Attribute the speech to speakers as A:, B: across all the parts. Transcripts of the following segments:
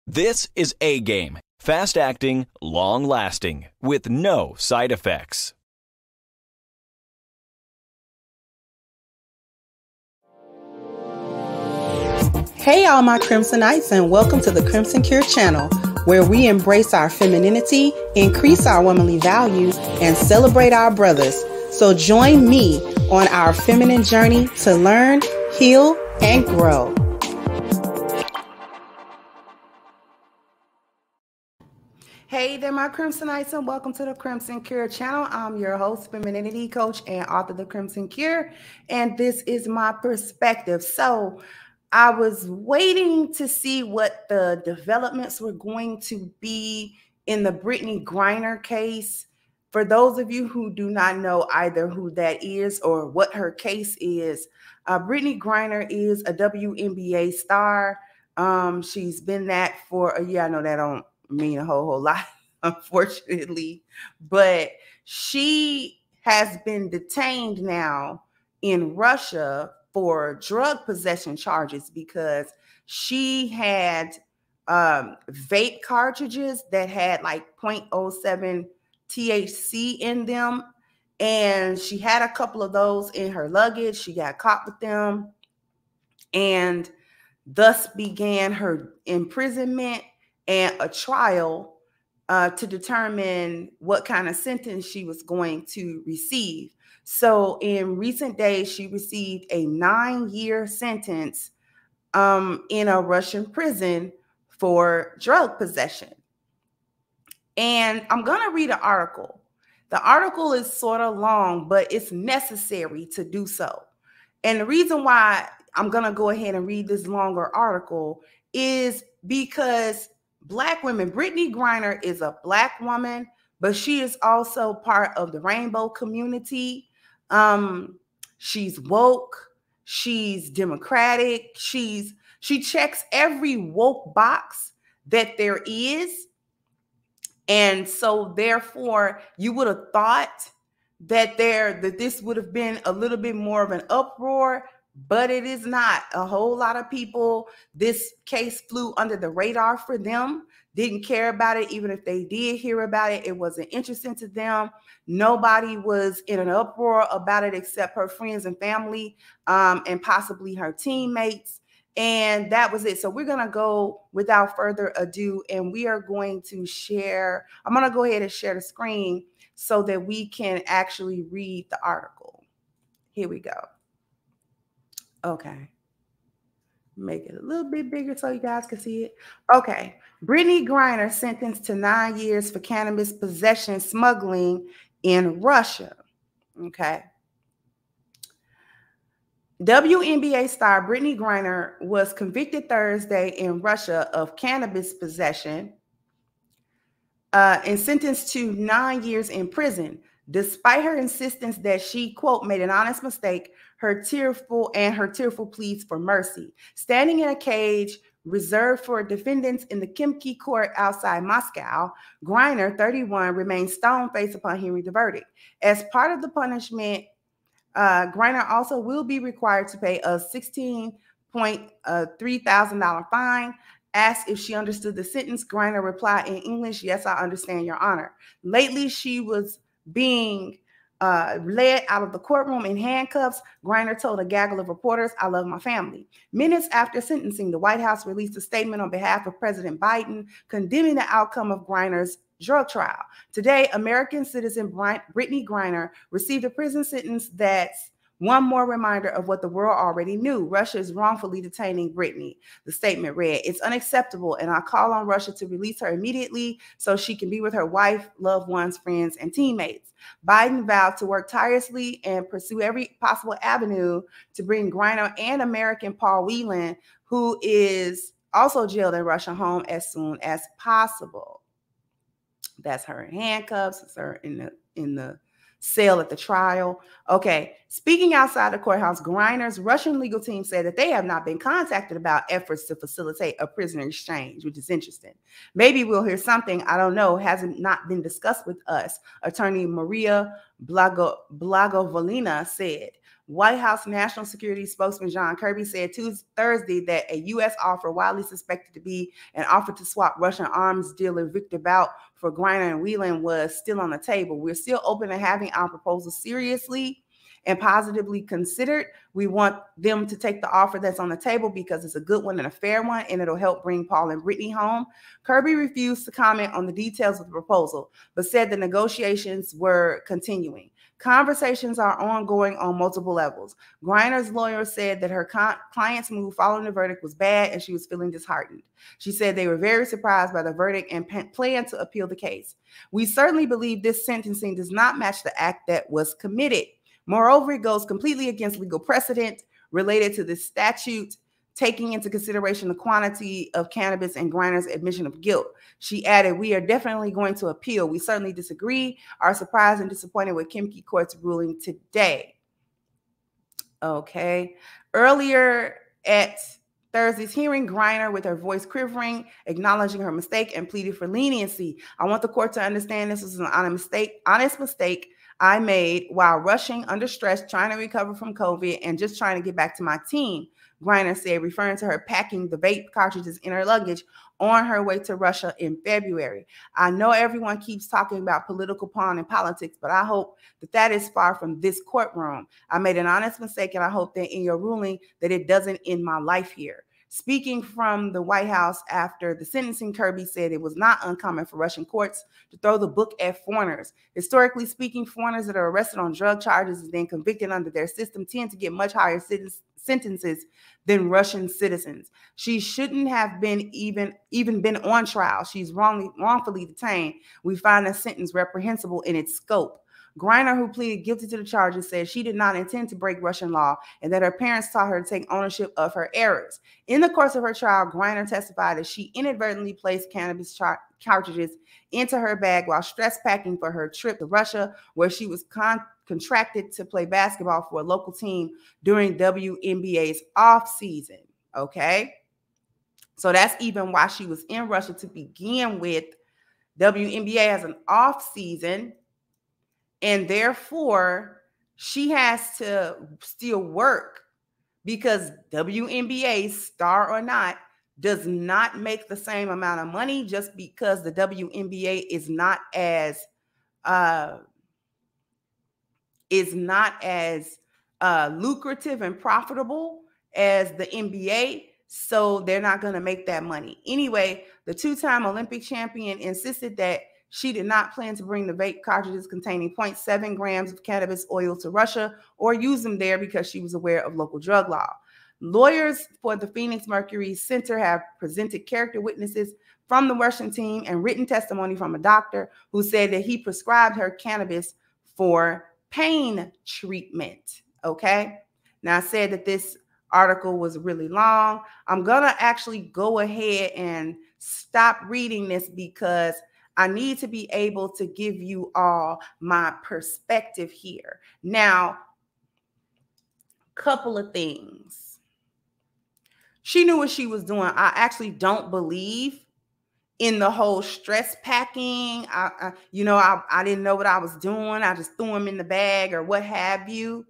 A: This is A-Game, fast-acting, long-lasting, with no side effects.
B: Hey all my Crimsonites, and welcome to the Crimson Cure channel, where we embrace our femininity, increase our womanly value, and celebrate our brothers. So join me on our feminine journey to learn, heal, and grow. Hey there, my Crimsonites, and welcome to the Crimson Cure channel. I'm your host, femininity coach, and author of the Crimson Cure, and this is my perspective. So I was waiting to see what the developments were going to be in the Brittney Griner case. For those of you who do not know either who that is or what her case is, Brittney Griner is a WNBA star. She's been that for a year. I know that don't mean a whole lot, unfortunately, but she has been detained now in Russia for drug possession charges because she had vape cartridges that had like 0.07 THC in them, and she had a couple of those in her luggage. She got caught with them, and thus began her imprisonment and a trial to determine what kind of sentence she was going to receive. So in recent days, she received a 9-year sentence in a Russian prison for drug possession. And I'm going to read an article. The article is sort of long, but it's necessary to do so. And the reason why I'm going to go ahead and read this longer article is because Black women, Brittney Griner is a Black woman, but she is also part of the rainbow community. She's woke, she's democratic, she checks every woke box that there is. And so therefore, you would have thought that this would have been a little bit more of an uproar, but it is not. A whole lot of people, this case flew under the radar for them, didn't care about it. Even if they did hear about it, it wasn't interesting to them. Nobody was in an uproar about it except her friends and family, and possibly her teammates. And that was it. So we're going to go without further ado, and we are going to share. I'm going to go ahead and share the screen so that we can actually read the article. Here we go. Okay. Make it a little bit bigger so you guys can see it. Okay. Brittney Griner sentenced to 9 years for cannabis possession smuggling in Russia. Okay. WNBA star Brittney Griner was convicted Thursday in Russia of cannabis possession and sentenced to 9 years in prison, despite her insistence that she, quote, made an honest mistake, her tearful pleas for mercy. Standing in a cage reserved for defendants in the Khimki court outside Moscow, Griner, 31, remained stone-faced upon hearing the verdict. As part of the punishment, Griner also will be required to pay a $16,300 fine. Asked if she understood the sentence, Griner replied in English, "Yes, I understand, Your Honor." Lately, she was being led out of the courtroom in handcuffs. Griner told a gaggle of reporters, "I love my family." Minutes after sentencing, the White House released a statement on behalf of President Biden condemning the outcome of Griner's drug trial. Today, American citizen Brittney Griner received a prison sentence that's one more reminder of what the world already knew. Russia is wrongfully detaining Brittney. The statement read, "It's unacceptable, and I call on Russia to release her immediately so she can be with her wife, loved ones, friends, and teammates." Biden vowed to work tirelessly and pursue every possible avenue to bring Griner and American Paul Whelan, who is also jailed in Russia, home as soon as possible. That's her in handcuffs. It's her in the cell at the trial. Okay. Speaking outside the courthouse, Griner's Russian legal team said that they have not been contacted about efforts to facilitate a prisoner exchange, which is interesting. Maybe we'll hear something. I don't know. Hasn't not been discussed with us. Attorney Maria Blagovolina said. White House National Security spokesman John Kirby said Thursday that a U.S. offer widely suspected to be an offer to swap Russian arms dealer Victor Bout for Griner and Whelan was still on the table. We're still open to having our proposal seriously and positively considered. We want them to take the offer that's on the table because it's a good one and a fair one, and it'll help bring Paul and Brittney home. Kirby refused to comment on the details of the proposal, but said the negotiations were continuing. Conversations are ongoing on multiple levels. Griner's lawyer said that her client's move following the verdict was bad and she was feeling disheartened. She said they were very surprised by the verdict and plan to appeal the case. We certainly believe this sentencing does not match the act that was committed. Moreover, it goes completely against legal precedent related to this statute, taking into consideration the quantity of cannabis and Griner's admission of guilt. She added, we are definitely going to appeal. We certainly disagree, are surprised and disappointed with Kimki Court's ruling today. Okay. Earlier at Thursday's hearing, Griner, with her voice quivering, acknowledging her mistake and pleaded for leniency. I want the court to understand this was an honest mistake I made while rushing under stress, trying to recover from COVID and just trying to get back to my team, Griner said, referring to her packing the vape cartridges in her luggage on her way to Russia in February. I know everyone keeps talking about political pawn and politics, but I hope that that is far from this courtroom. I made an honest mistake, and I hope that in your ruling that it doesn't end my life here. Speaking from the White House after the sentencing, Kirby said it was not uncommon for Russian courts to throw the book at foreigners. Historically speaking, foreigners that are arrested on drug charges and then convicted under their system tend to get much higher sentences than Russian citizens. She shouldn't have been even been on trial. She's wrongfully detained. We find the sentence reprehensible in its scope. Griner, who pleaded guilty to the charges, said she did not intend to break Russian law and that her parents taught her to take ownership of her errors. In the course of her trial, Griner testified that she inadvertently placed cannabis cartridges into her bag while stress packing for her trip to Russia, where she was contracted to play basketball for a local team during WNBA's off season. Okay. So that's even why she was in Russia to begin with. WNBA has an off season, and therefore she has to still work because WNBA, star or not, does not make the same amount of money just because the WNBA is not as lucrative and profitable as the NBA. So they're not going to make that money. Anyway, the two-time Olympic champion insisted that she did not plan to bring the vape cartridges containing 0.7 grams of cannabis oil to Russia or use them there because she was aware of local drug law. Lawyers for the Phoenix Mercury Center have presented character witnesses from the Russian team and written testimony from a doctor who said that he prescribed her cannabis for pain treatment. Okay. Now, I said that this article was really long. I'm going to actually go ahead and stop reading this because I need to be able to give you all my perspective here. Now, couple of things. She knew what she was doing. I actually don't believe in the whole stress packing. I didn't know what I was doing. I just threw them in the bag or what have you.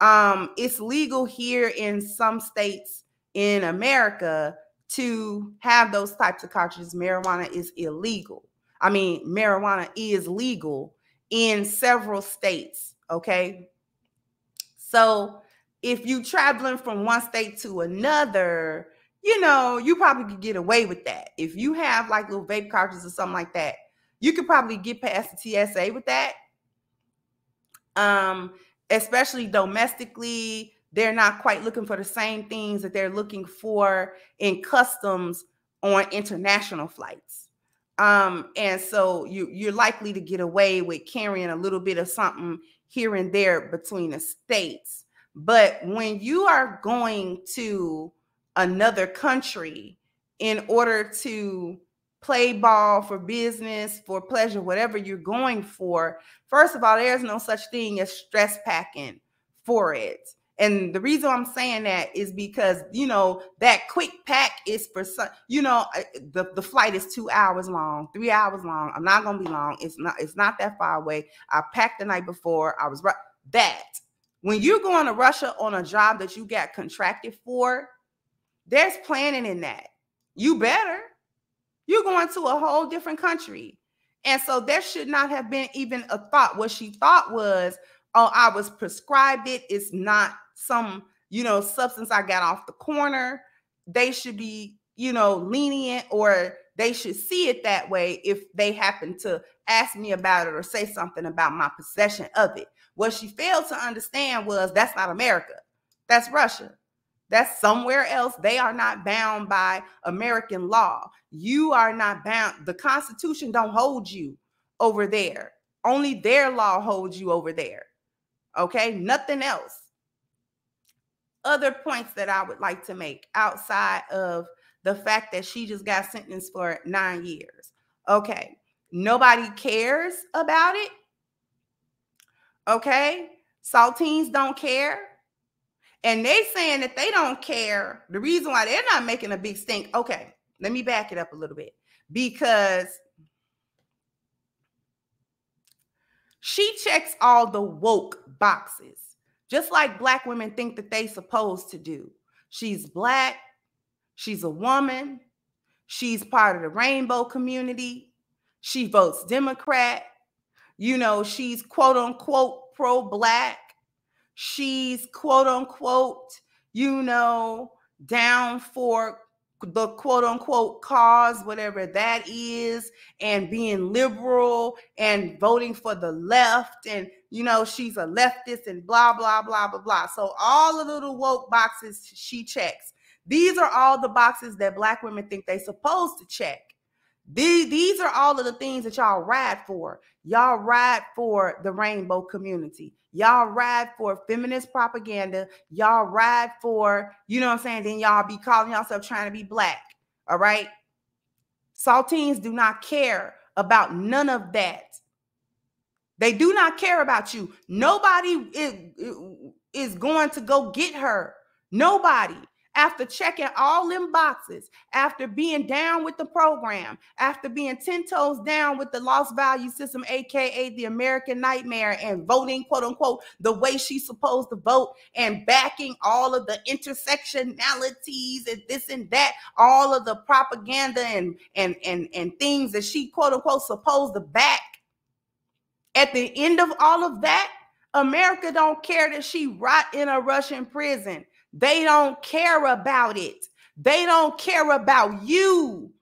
B: It's legal here in some states in America to have those types of cartridges. Marijuana is illegal. Marijuana is legal in several states, okay? So if you traveling from one state to another, you probably could get away with that. If you have like little vape cartridges or something like that, you could probably get past the TSA with that. Especially domestically, they're not quite looking for the same things that they're looking for in customs on international flights. And so you're likely to get away with carrying a little bit of something here and there between the states. But when you are going to another country in order to play ball for business, for pleasure, whatever you're going for, first of all, there's no such thing as stress packing for it. And the reason I'm saying that is because, that quick pack is for some, the flight is 2 hours long, 3 hours long. I'm not going to be long. It's not that far away. I packed the night before. I was right. That When you're going to Russia on a job that you got contracted for, there's planning in that. You better. You're going to a whole different country. And so there should not have been even a thought. What she thought was, oh, I was prescribed it. It's not some, substance I got off the corner. They should be, lenient, or they should see it that way if they happen to ask me about it or say something about my possession of it. What she failed to understand was that's not America. That's Russia. That's somewhere else. They are not bound by American law. You are not bound. The Constitution don't hold you over there. Only their law holds you over there. Okay? Nothing else. Other points that I would like to make outside of the fact that she just got sentenced for 9 years. Okay. Nobody cares about it. Okay. Saltines don't care. And they saying that they don't care. The reason why they're not making a big stink. Okay. Let me back it up a little bit. Because she checks all the woke boxes, just like Black women think that they supposed to do. She's Black. She's a woman. She's part of the rainbow community. She votes Democrat. She's quote unquote pro-Black. She's quote unquote, down for the quote unquote cause, whatever that is, and being liberal and voting for the left. And, she's a leftist and blah, blah, blah, blah, blah. So all of the little woke boxes she checks. These are all the boxes that Black women think they're supposed to check. These are all of the things that y'all ride for. Y'all ride for the rainbow community. Y'all ride for feminist propaganda. Y'all ride for, then y'all be calling yourself trying to be Black. All right. Saltines do not care about none of that. They do not care about you. Nobody is going to go get her. Nobody. After checking all them boxes, after being down with the program, after being 10 toes down with the lost value system, aka the American nightmare, and voting, quote unquote, the way she's supposed to vote, and backing all of the intersectionalities and this and that, all of the propaganda and things that she, quote unquote, supposed to back. At the end of all of that, America don't care that she rot in a Russian prison. They don't care about it. They don't care about you.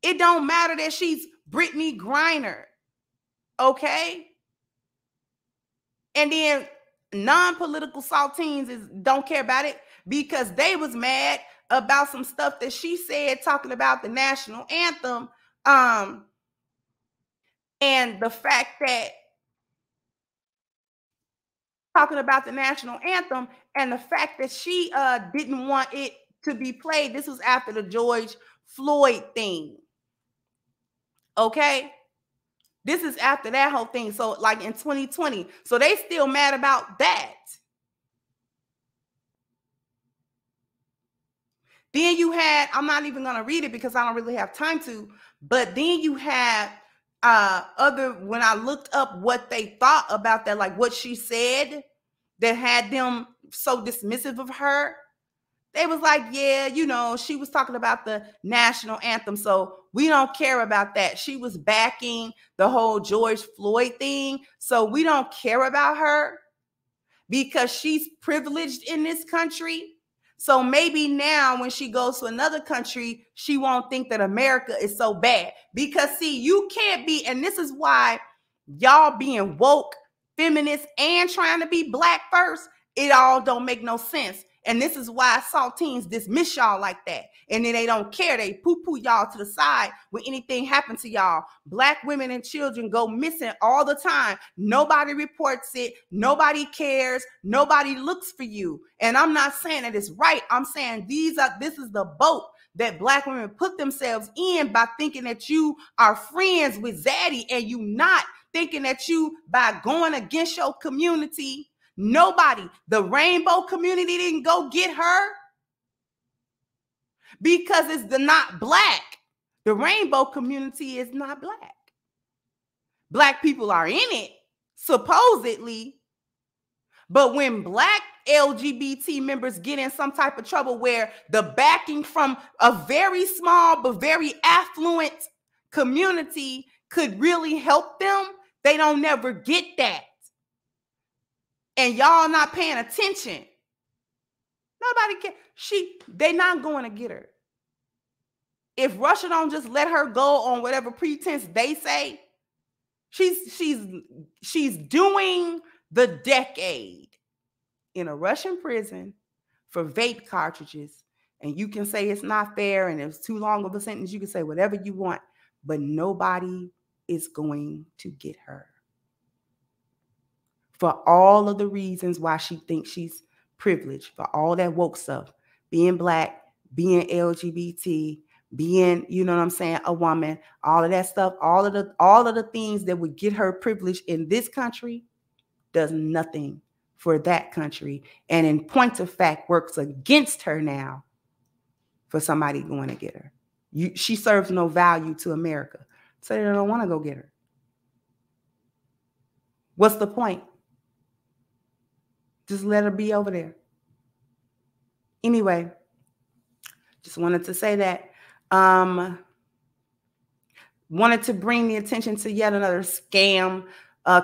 B: It don't matter that she's Brittney Griner. Okay? And then non-political saltines don't care about it because they was mad about some stuff that she said talking about the national anthem. And the fact that talking about the national anthem and the fact that she didn't want it to be played. This was after the George Floyd thing. Okay? This is after that whole thing. So like in 2020. So they still mad about that. Then you had, I'm not even going to read it because I don't really have time to, but then you had when I looked up what they thought about that, like what she said that had them so dismissive of her, they was like, yeah, she was talking about the national anthem, so we don't care about that. She was backing the whole George Floyd thing, so we don't care about her because she's privileged in this country. So maybe now when she goes to another country, she won't think that America is so bad. Because see, you can't be, and this is why y'all being woke, feminist, and trying to be Black first, it all don't make no sense. And this is why saltines dismiss y'all like that. And then they don't care. They poo-poo y'all to the side when anything happens to y'all. Black women and children go missing all the time. Nobody reports it. Nobody cares. Nobody looks for you. And I'm not saying that it's right. I'm saying this is the boat that Black women put themselves in by thinking that you are friends with Zaddy, and you not thinking that you, by going against your community, nobody, the rainbow community didn't go get her because it's not Black. The rainbow community is not Black. Black people are in it, supposedly, But when Black LGBT members get in some type of trouble where the backing from a very small but very affluent community could really help them, they don't never get that. And y'all not paying attention. Nobody can. They not going to get her. If Russia don't just let her go on whatever pretense they say, she's doing the decade in a Russian prison for vape cartridges. And you can say it's not fair and it's too long of a sentence. You can say whatever you want, but nobody is going to get her. For all of the reasons why she thinks she's privileged, for all that woke stuff, being Black, being LGBT, being, you know what I'm saying, a woman, all of that stuff, all of the things that would get her privilege in this country does nothing for that country. And in point of fact, works against her now for somebody going to get her. She serves no value to America. So they don't want to go get her. What's the point? Just let her be over there. Anyway, just wanted to say that. Wanted to bring the attention to yet another scam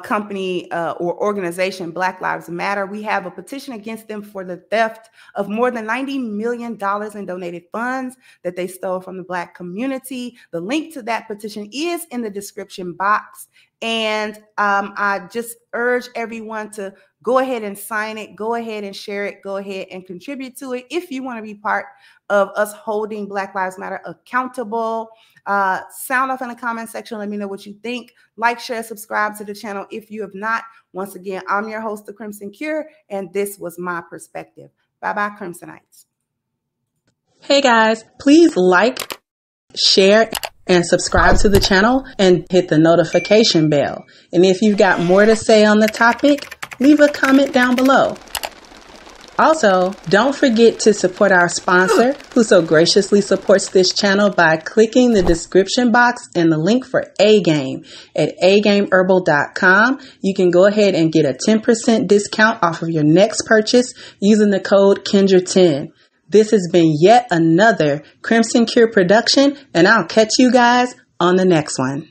B: company or organization, Black Lives Matter. We have a petition against them for the theft of more than $90 million in donated funds that they stole from the Black community. The link to that petition is in the description box. And I just urge everyone to go ahead and sign it, go ahead and share it, go ahead and contribute to it if you want to be part of us holding Black Lives Matter accountable. Sound off in the comment section. Let me know what you think. Like, share, subscribe to the channel if you have not. Once again, I'm your host, The Crimson Cure, and this was my perspective. Bye-bye, Crimsonites.
C: Hey guys, please like, share, and subscribe to the channel and hit the notification bell. And if you've got more to say on the topic, leave a comment down below. Also, don't forget to support our sponsor who so graciously supports this channel by clicking the description box and the link for A-Game at agameherbal.com. You can go ahead and get a 10% discount off of your next purchase using the code Kendra10. This has been yet another Crimson Cure production, and I'll catch you guys on the next one.